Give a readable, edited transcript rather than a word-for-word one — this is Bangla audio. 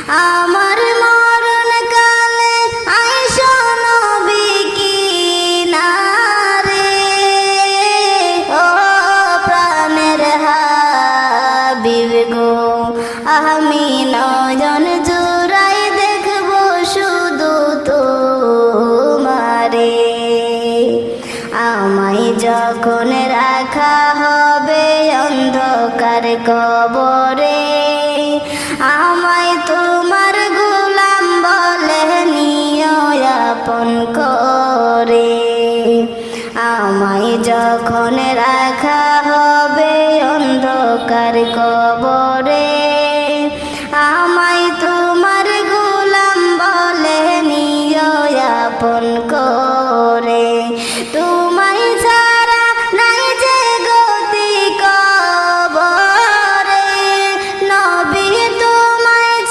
আমার মরণ কালে আইসো নবী কিনারে, ও প্রাণের হাবিব গো, আমি নয়ন জুড়াই দেখব শুধু তোমারে। আমায় যখন রাখা হবে অন্ধকার কবরে, আমায় তো